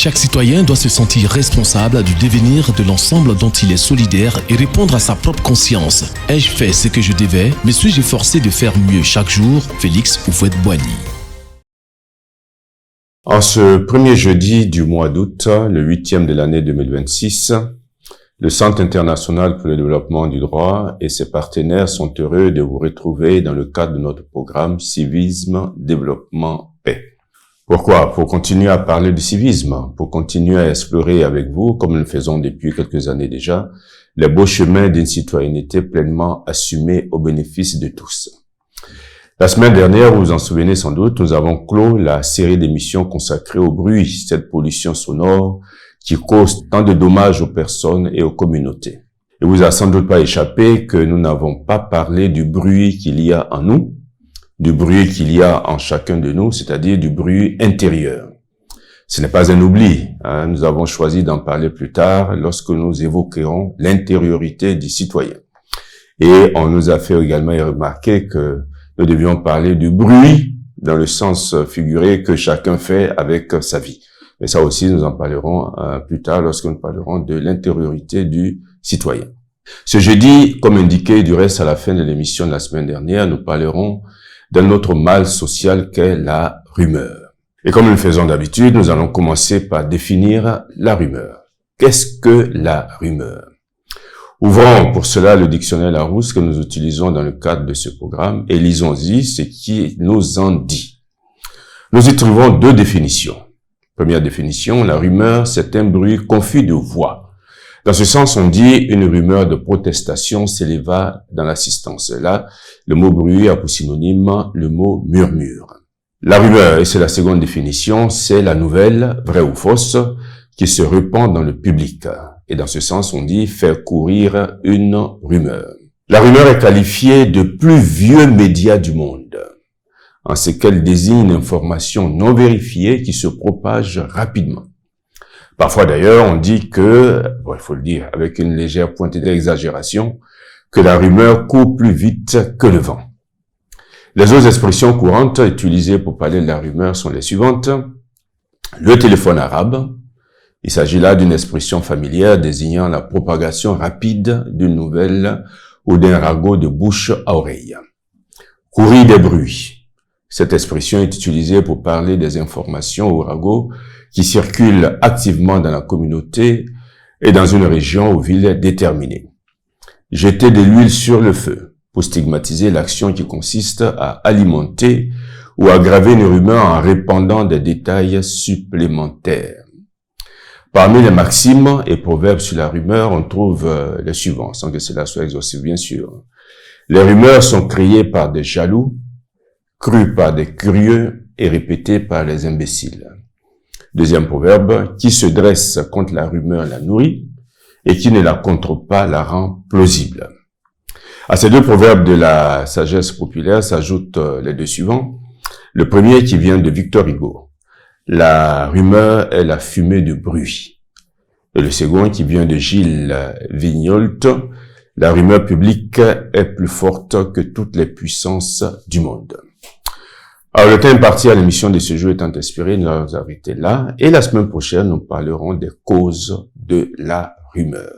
Chaque citoyen doit se sentir responsable du devenir de l'ensemble dont il est solidaire et répondre à sa propre conscience. Ai-je fait ce que je devais? Me suis-je efforcé de faire mieux chaque jour? Félix Houphouët-Boigny. En ce premier jeudi du mois d'août, le 8e de l'année 2026, le Centre international pour le développement du droit et ses partenaires sont heureux de vous retrouver dans le cadre de notre programme Civisme, Développement, Paix. Pourquoi? Pour continuer à parler du civisme, pour continuer à explorer avec vous, comme nous le faisons depuis quelques années déjà, les beaux chemins d'une citoyenneté pleinement assumée au bénéfice de tous. La semaine dernière, vous vous en souvenez sans doute, nous avons clos la série d'émissions consacrée au bruit, cette pollution sonore qui cause tant de dommages aux personnes et aux communautés. Il vous a sans doute pas échappé que nous n'avons pas parlé du bruit qu'il y a en nous, du bruit qu'il y a en chacun de nous, c'est-à-dire du bruit intérieur. Ce n'est pas un oubli, nous avons choisi d'en parler plus tard lorsque nous évoquerons l'intériorité du citoyen. Et on nous a fait également remarquer que nous devions parler du bruit dans le sens figuré que chacun fait avec sa vie. Mais ça aussi, nous en parlerons plus tard lorsque nous parlerons de l'intériorité du citoyen. Ce jeudi, comme indiqué du reste à la fin de l'émission de la semaine dernière, nous parlerons d'un autre mal social qu'est la rumeur. Et comme nous le faisons d'habitude, nous allons commencer par définir la rumeur. Qu'est-ce que la rumeur? Ouvrons pour cela le dictionnaire Larousse que nous utilisons dans le cadre de ce programme et lisons-y ce qui nous en dit. Nous y trouvons deux définitions. Première définition, la rumeur, c'est un bruit confus de voix. Dans ce sens, on dit une rumeur de protestation s'éleva dans l'assistance. Là, le mot bruit a pour synonyme le mot murmure. La rumeur, et c'est la seconde définition, c'est la nouvelle, vraie ou fausse, qui se répand dans le public. Et dans ce sens, on dit faire courir une rumeur. La rumeur est qualifiée de plus vieux média du monde, en ce qu'elle désigne une information non vérifiée qui se propage rapidement. Parfois d'ailleurs, on dit que, il faut le dire avec une légère pointe d'exagération, que la rumeur court plus vite que le vent. Les autres expressions courantes utilisées pour parler de la rumeur sont les suivantes. Le téléphone arabe. Il s'agit là d'une expression familière désignant la propagation rapide d'une nouvelle ou d'un ragot de bouche à oreille. Courir des bruits. Cette expression est utilisée pour parler des informations ou ragots qui circulent activement dans la communauté et dans une région ou ville déterminée. Jeter de l'huile sur le feu pour stigmatiser l'action qui consiste à alimenter ou aggraver une rumeur en répandant des détails supplémentaires. Parmi les maximes et proverbes sur la rumeur, on trouve les suivants, sans que cela soit exhaustif bien sûr. Les rumeurs sont créées par des jaloux, crues par des curieux et répétées par les imbéciles. Deuxième proverbe, qui se dresse contre la rumeur la nourrit, et qui ne la contrôle pas la rend plausible. À ces deux proverbes de la sagesse populaire s'ajoutent les deux suivants. Le premier qui vient de Victor Hugo. La rumeur est la fumée du bruit. Et le second qui vient de Gilles Vignolt. La rumeur publique est plus forte que toutes les puissances du monde. Alors, le temps imparti à l'émission de ce jour étant expiré, nous allons arrêter là. Et la semaine prochaine, nous parlerons des causes de la rumeur.